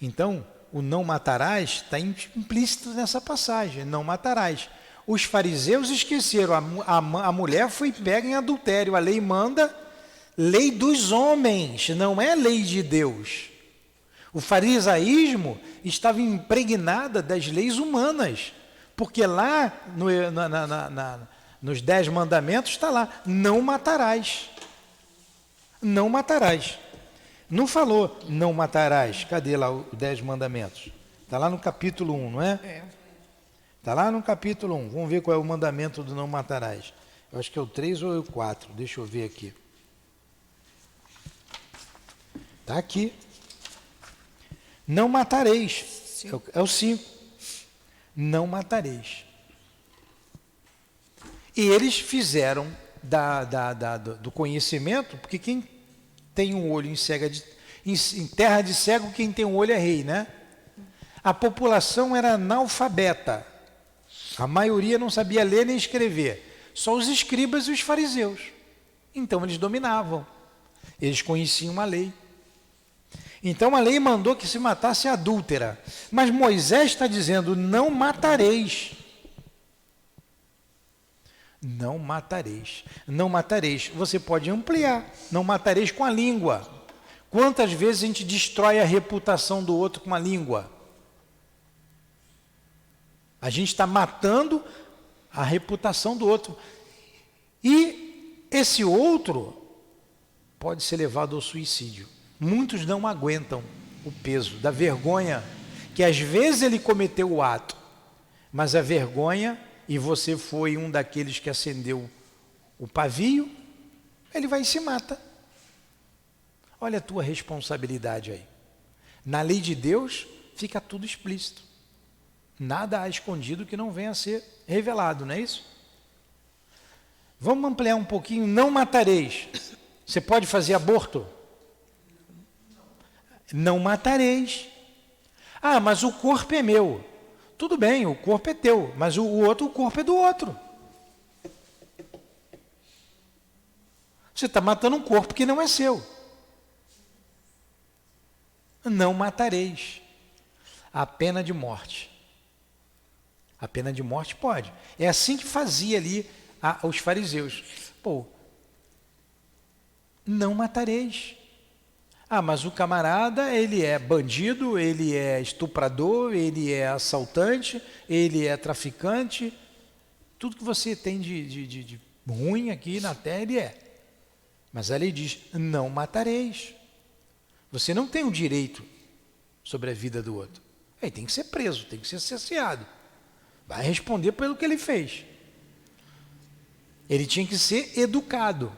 Então, o não matarás está implícito nessa passagem, não matarás. Os fariseus esqueceram, a mulher foi pega em adultério, a lei manda, lei dos homens, não é lei de Deus. O farisaísmo estava impregnada das leis humanas, porque lá nos 10 mandamentos está lá, não matarás. Não matarás. Não falou, não matarás. Cadê lá os 10 mandamentos? Está lá no capítulo 1, não é? Está lá no capítulo 1. Vamos ver qual é o mandamento do não matarás. Eu acho que é o 3 ou é o 4. Deixa eu ver aqui. Está aqui. Não matareis. É o 5. Não matareis. E eles fizeram do conhecimento, porque quem tem um olho em terra de cego, quem tem um olho é rei, né? A população era analfabeta. A maioria não sabia ler nem escrever. Só os escribas e os fariseus. Então eles dominavam. Eles conheciam a lei. Então a lei mandou que se matasse a adúltera. Mas Moisés está dizendo, não matareis. Não matareis. Não matareis. Você pode ampliar. Não matareis com a língua. Quantas vezes a gente destrói a reputação do outro com a língua? A gente está matando a reputação do outro. E esse outro pode ser levado ao suicídio. Muitos não aguentam o peso da vergonha, que às vezes ele cometeu o ato, mas a vergonha, e você foi um daqueles que acendeu o pavio, ele vai e se mata. Olha a tua responsabilidade aí. Na lei de Deus fica tudo explícito. Nada há escondido que não venha a ser revelado, não é isso? Vamos ampliar um pouquinho. Não matareis. Você pode fazer aborto? Não matareis. Ah, mas o corpo é meu. Tudo bem, o corpo é teu, mas o corpo é do outro. Você está matando um corpo que não é seu. Não matareis. A pena de morte. A pena de morte pode. É assim que fazia ali os fariseus. Pô, não matareis. Ah, mas o camarada, ele é bandido, ele é estuprador, ele é assaltante, ele é traficante. Tudo que você tem de ruim aqui na terra, ele é. Mas a lei diz, não matareis. Você não tem o direito sobre a vida do outro. Ele tem que ser preso, tem que ser cerceado. Vai responder pelo que ele fez. Ele tinha que ser educado.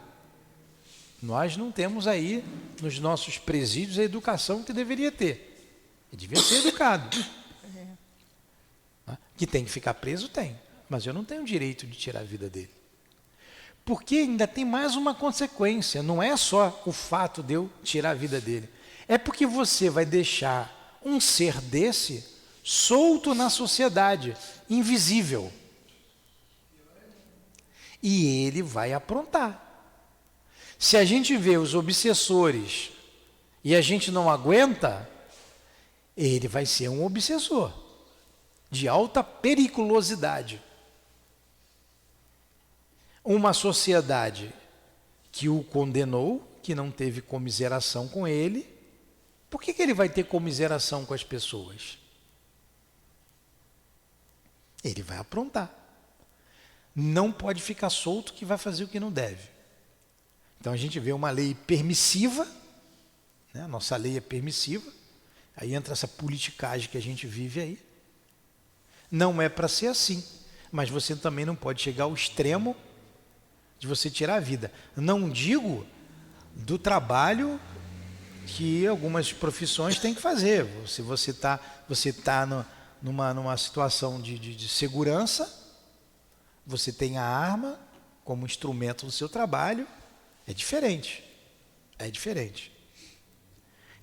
Nós não temos aí, nos nossos presídios, a educação que deveria ter. Ele devia ser educado. Que tem que ficar preso, tem. Mas eu não tenho o direito de tirar a vida dele. Porque ainda tem mais uma consequência. Não é só o fato de eu tirar a vida dele. É porque você vai deixar um ser desse solto na sociedade, invisível. E ele vai aprontar. Se a gente vê os obsessores e a gente não aguenta, ele vai ser um obsessor de alta periculosidade. Uma sociedade que o condenou, que não teve comiseração com ele, por que ele vai ter comiseração com as pessoas? Ele vai aprontar. Não pode ficar solto que vai fazer o que não deve. Então a gente vê uma lei permissiva, né? A nossa lei é permissiva, aí entra essa politicagem que a gente vive aí. Não é para ser assim, mas você também não pode chegar ao extremo de você tirar a vida. Não digo do trabalho que algumas profissões têm que fazer. Se você tá numa situação de segurança, você tem a arma como instrumento do seu trabalho, é diferente. É diferente.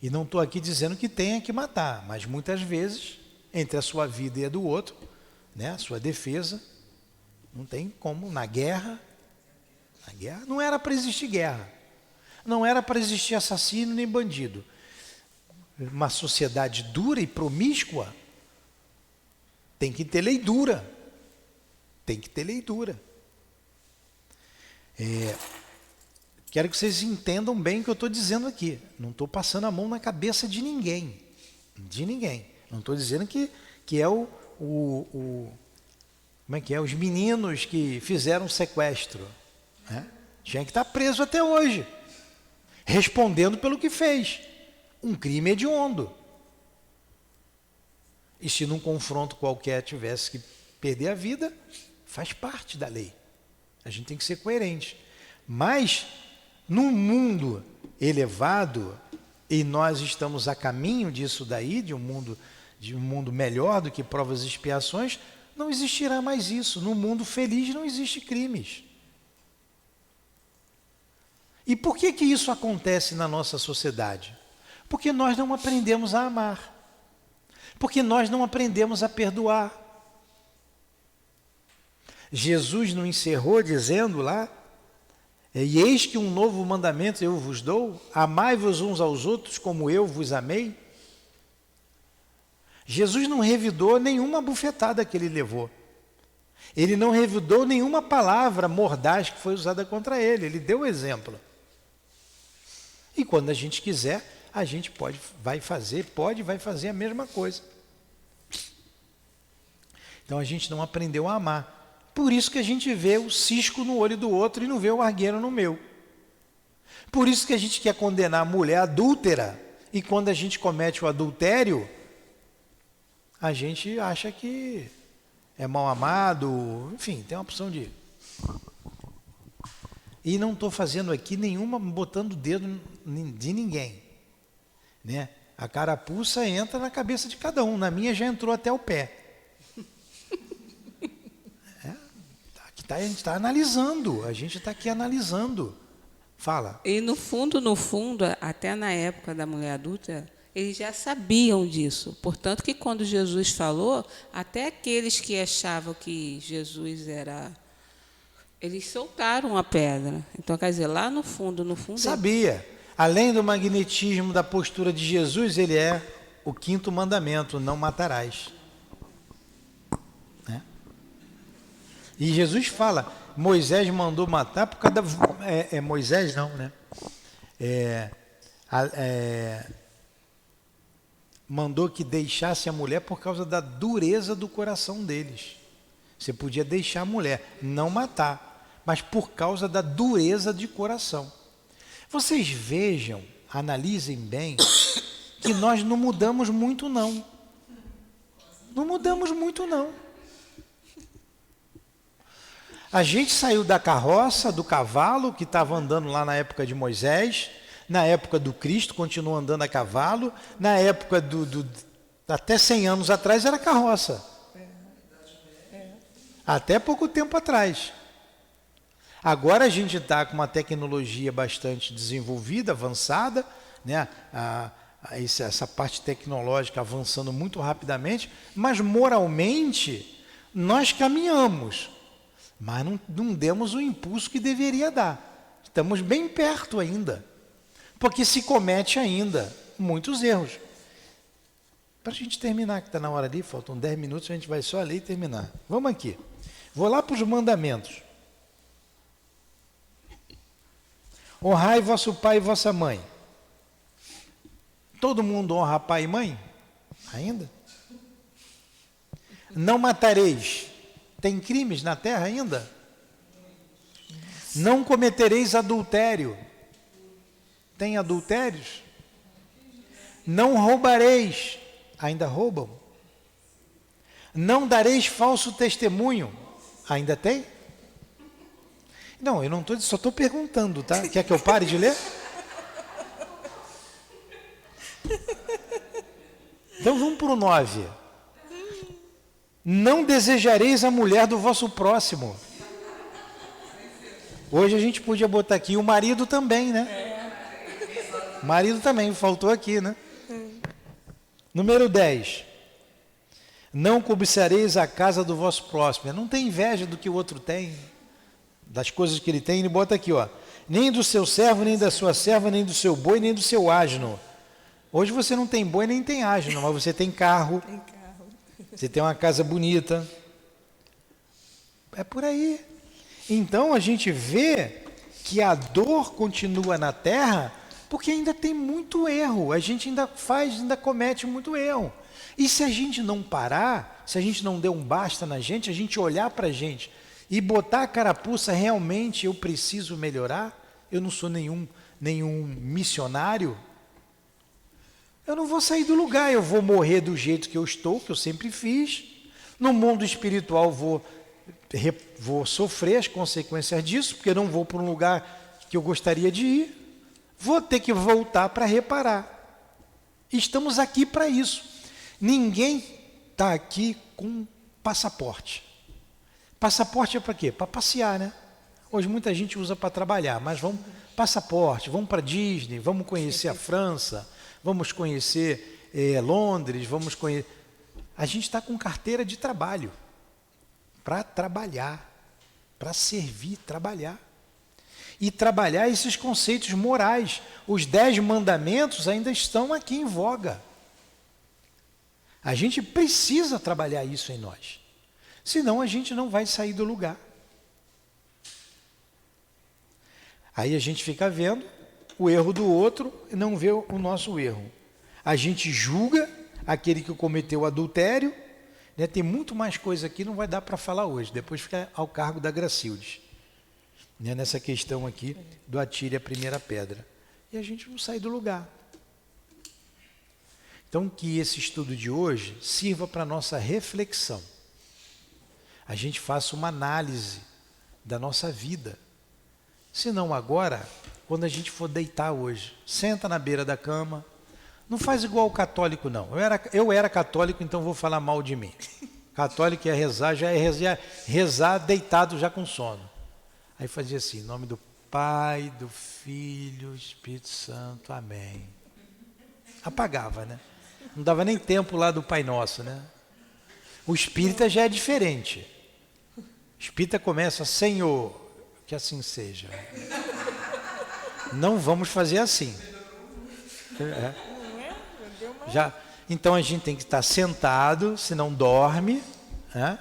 E não estou aqui dizendo que tenha que matar, mas muitas vezes, entre a sua vida e a do outro, né, a sua defesa, não tem como. Na guerra não era para existir guerra. Não era para existir assassino nem bandido. Uma sociedade dura e promíscua tem que ter lei dura. Tem que ter lei dura. Quero que vocês entendam bem o que eu estou dizendo aqui. Não estou passando a mão na cabeça de ninguém. De ninguém. Não estou dizendo que é como é que é? Os meninos que fizeram sequestro. Né? Tinha que estar preso até hoje. Respondendo pelo que fez. Um crime hediondo. E se num confronto qualquer tivesse que perder a vida, faz parte da lei. A gente tem que ser coerente. Mas, num mundo elevado, e nós estamos a caminho disso daí, de um mundo melhor do que provas e expiações, não existirá mais isso. No mundo feliz não existe crimes. E por que isso acontece na nossa sociedade? Porque nós não aprendemos a amar. Porque nós não aprendemos a perdoar. Jesus não encerrou dizendo lá, e eis que um novo mandamento eu vos dou, amai-vos uns aos outros como eu vos amei. Jesus não revidou nenhuma bufetada que ele levou. Ele não revidou nenhuma palavra mordaz que foi usada contra ele. Ele deu o exemplo. E quando a gente quiser, a gente vai fazer a mesma coisa. Então a gente não aprendeu a amar. Por isso que a gente vê o cisco no olho do outro e não vê o argueiro no meu. Por isso que a gente quer condenar a mulher adúltera e quando a gente comete o adultério, a gente acha que é mal amado, enfim, tem uma opção de... E não estou fazendo aqui nenhuma, botando o dedo de ninguém. Né? A carapuça entra na cabeça de cada um, na minha já entrou até o pé. A gente está analisando, a gente está aqui analisando. Fala. E no fundo, até na época da mulher adulta, Eles já sabiam disso. Portanto, que quando Jesus falou, até aqueles que achavam que Jesus era... Eles soltaram a pedra. Então, quer dizer, lá no fundo... Sabia. Além do magnetismo da postura de Jesus, ele é o 5º mandamento, não matarás. Né? E Jesus fala, Moisés mandou matar por causa da... Moisés não, né? Mandou que deixasse a mulher por causa da dureza do coração deles. Você podia deixar a mulher, não matar, mas por causa da dureza de coração. Vocês vejam, analisem bem, que nós não mudamos muito não. Não mudamos muito não. A gente saiu da carroça, do cavalo, que estava andando lá na época de Moisés, na época do Cristo, continua andando a cavalo, na época até 100 anos atrás era carroça. Até pouco tempo atrás. Agora a gente está com uma tecnologia bastante desenvolvida, avançada, né? Essa parte tecnológica avançando muito rapidamente, mas moralmente nós caminhamos, mas não demos o impulso que deveria dar. Estamos bem perto ainda, porque se comete ainda muitos erros. Para a gente terminar, que está na hora ali, faltam 10 minutos, a gente vai só ler e terminar. Vamos aqui. Vou lá para os mandamentos. Honrai vosso pai e vossa mãe. Todo mundo honra pai e mãe? Ainda? Não matareis. Tem crimes na terra ainda? Não cometereis adultério. Tem adultérios? Não roubareis. Ainda roubam? Não dareis falso testemunho. Ainda tem? Não, eu não estou, só estou perguntando, tá? Quer que eu pare de ler? Então vamos para o 9. Não desejareis a mulher do vosso próximo. Hoje a gente podia botar aqui o marido também, né? O marido também, faltou aqui, né? Número 10. Não cobiçareis a casa do vosso próximo. Não tem inveja do que o outro tem, das coisas que ele tem. Ele bota aqui, ó. Nem do seu servo, nem da sua serva, nem do seu boi, nem do seu asno. Hoje você não tem boi nem tem asno, mas você tem carro. Você tem uma casa bonita. É por aí. Então a gente vê que a dor continua na terra porque ainda tem muito erro. A gente ainda comete muito erro. E se a gente não parar, se a gente não der um basta na gente, a gente olhar para a gente e botar a carapuça, realmente eu preciso melhorar, eu não sou nenhum missionário, eu não vou sair do lugar, eu vou morrer do jeito que eu estou, que eu sempre fiz. No mundo espiritual vou sofrer as consequências disso, porque eu não vou para um lugar que eu gostaria de ir, vou ter que voltar para reparar. Estamos aqui para isso. Ninguém está aqui com passaporte. Passaporte é para quê? Para passear, né? Hoje muita gente usa para trabalhar, mas passaporte, vamos para Disney, vamos conhecer a França, vamos conhecer Londres, vamos conhecer... A gente está com carteira de trabalho, para trabalhar, para servir, trabalhar. E trabalhar esses conceitos morais. Os 10 mandamentos ainda estão aqui em voga. A gente precisa trabalhar isso em nós. Senão a gente não vai sair do lugar. Aí a gente fica vendo o erro do outro e não vê o nosso erro. A gente julga aquele que cometeu adultério, né? Tem muito mais coisa aqui, não vai dar para falar hoje. Depois fica ao cargo da Gracildes, né? Nessa questão aqui do atire a primeira pedra. E a gente não sai do lugar. Então, que esse estudo de hoje sirva para a nossa reflexão. A gente faça uma análise da nossa vida. Se não agora, quando a gente for deitar hoje, senta na beira da cama. Não faz igual o católico, não. Eu era católico, então vou falar mal de mim. Católico ia rezar, já é rezar deitado já com sono. Aí fazia assim, em nome do Pai, do Filho, Espírito Santo, amém. apagava, né? Não dava nem tempo lá do Pai Nosso, né? O espírita já é diferente. O espírita começa, Senhor, que assim seja. Não vamos fazer assim. Já, então a gente tem que estar sentado, senão dorme, né?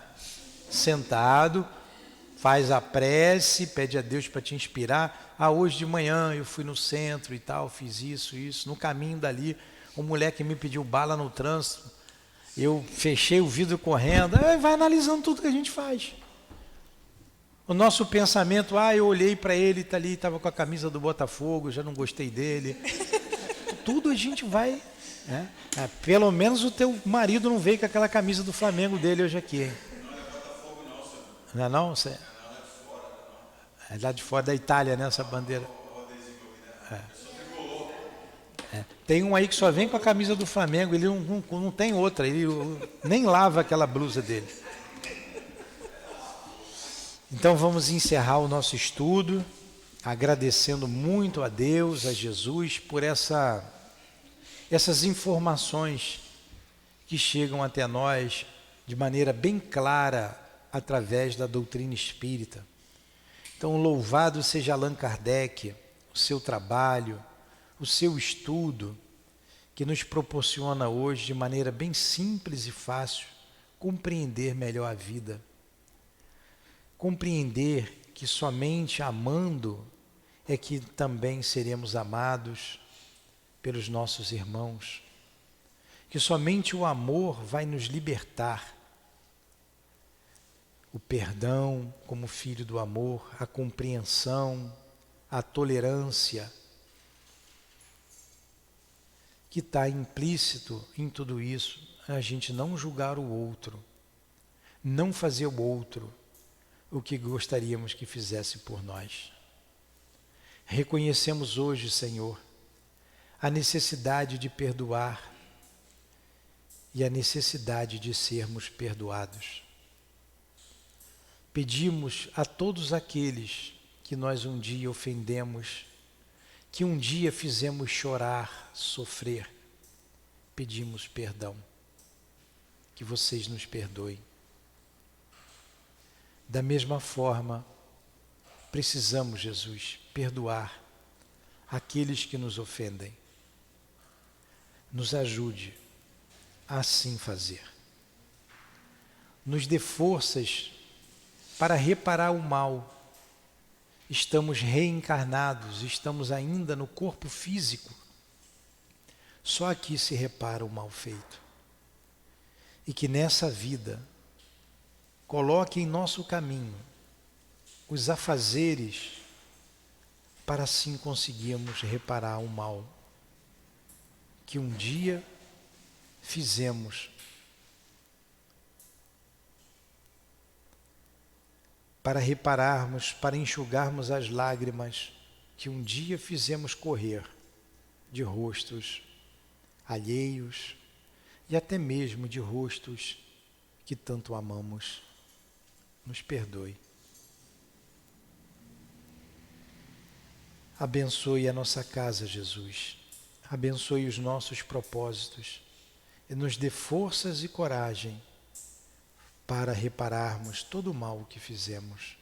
Sentado, faz a prece, pede a Deus para te inspirar. Hoje de manhã eu fui no centro e tal, fiz isso. No caminho dali, um moleque me pediu bala no trânsito. Eu fechei o vidro correndo. Vai analisando tudo que a gente faz. O nosso pensamento, eu olhei para ele, tá ali, estava com a camisa do Botafogo, já não gostei dele. Tudo a gente vai... pelo menos o teu marido não veio com aquela camisa do Flamengo dele hoje aqui, hein? Não é não? É lá de fora da Itália, né, essa bandeira. Tem um aí que só vem com a camisa do Flamengo, ele não tem outra, ele nem lava aquela blusa dele. Então vamos encerrar o nosso estudo, agradecendo muito a Deus, a Jesus, por essas informações que chegam até nós de maneira bem clara através da doutrina espírita. Então, louvado seja Allan Kardec, o seu trabalho, o seu estudo, que nos proporciona hoje, de maneira bem simples e fácil, compreender melhor a vida. Compreender que somente amando é que também seremos amados pelos nossos irmãos. Que somente o amor vai nos libertar. O perdão como filho do amor, a compreensão, a tolerância, que está implícito em tudo isso, a gente não julgar o outro, não fazer o outro o que gostaríamos que fizesse por nós. Reconhecemos hoje, Senhor, a necessidade de perdoar e a necessidade de sermos perdoados. Pedimos a todos aqueles que nós um dia ofendemos, que um dia fizemos chorar, sofrer, pedimos perdão, que vocês nos perdoem. Da mesma forma, precisamos, Jesus, perdoar aqueles que nos ofendem. Nos ajude a assim fazer. Nos dê forças para reparar o mal. Estamos reencarnados, estamos ainda no corpo físico. Só aqui se repara o mal feito. E que nessa vida, coloque em nosso caminho os afazeres para assim conseguirmos reparar o mal que um dia fizemos, para repararmos, para enxugarmos as lágrimas que um dia fizemos correr de rostos alheios e até mesmo de rostos que tanto amamos. Nos perdoe. Abençoe a nossa casa, Jesus. Abençoe os nossos propósitos e nos dê forças e coragem para repararmos todo o mal que fizemos.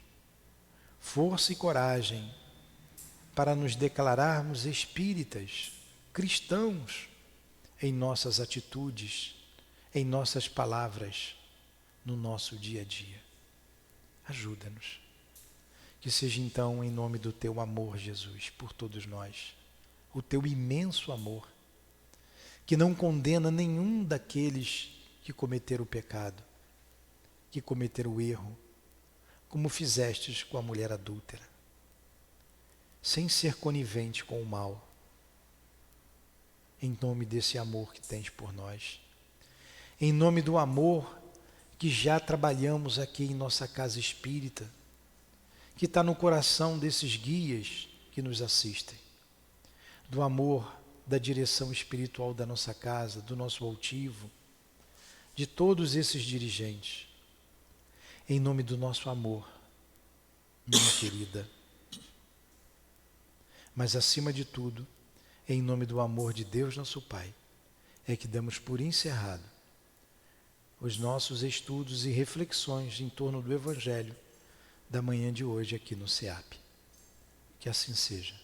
Força e coragem para nos declararmos espíritas, cristãos, em nossas atitudes, em nossas palavras, no nosso dia a dia. Ajuda-nos. Que seja então em nome do teu amor, Jesus, por todos nós, o teu imenso amor, que não condena nenhum daqueles que cometeram o pecado, que cometeram o erro, como fizestes com a mulher adúltera, sem ser conivente com o mal, em nome desse amor que tens por nós, em nome do amor que já trabalhamos aqui em nossa casa espírita, que está no coração desses guias que nos assistem, do amor da direção espiritual da nossa casa, do nosso altivo, de todos esses dirigentes, em nome do nosso amor, minha querida, mas acima de tudo, em nome do amor de Deus nosso Pai, é que damos por encerrado os nossos estudos e reflexões em torno do Evangelho da manhã de hoje aqui no SEAP. Que assim seja.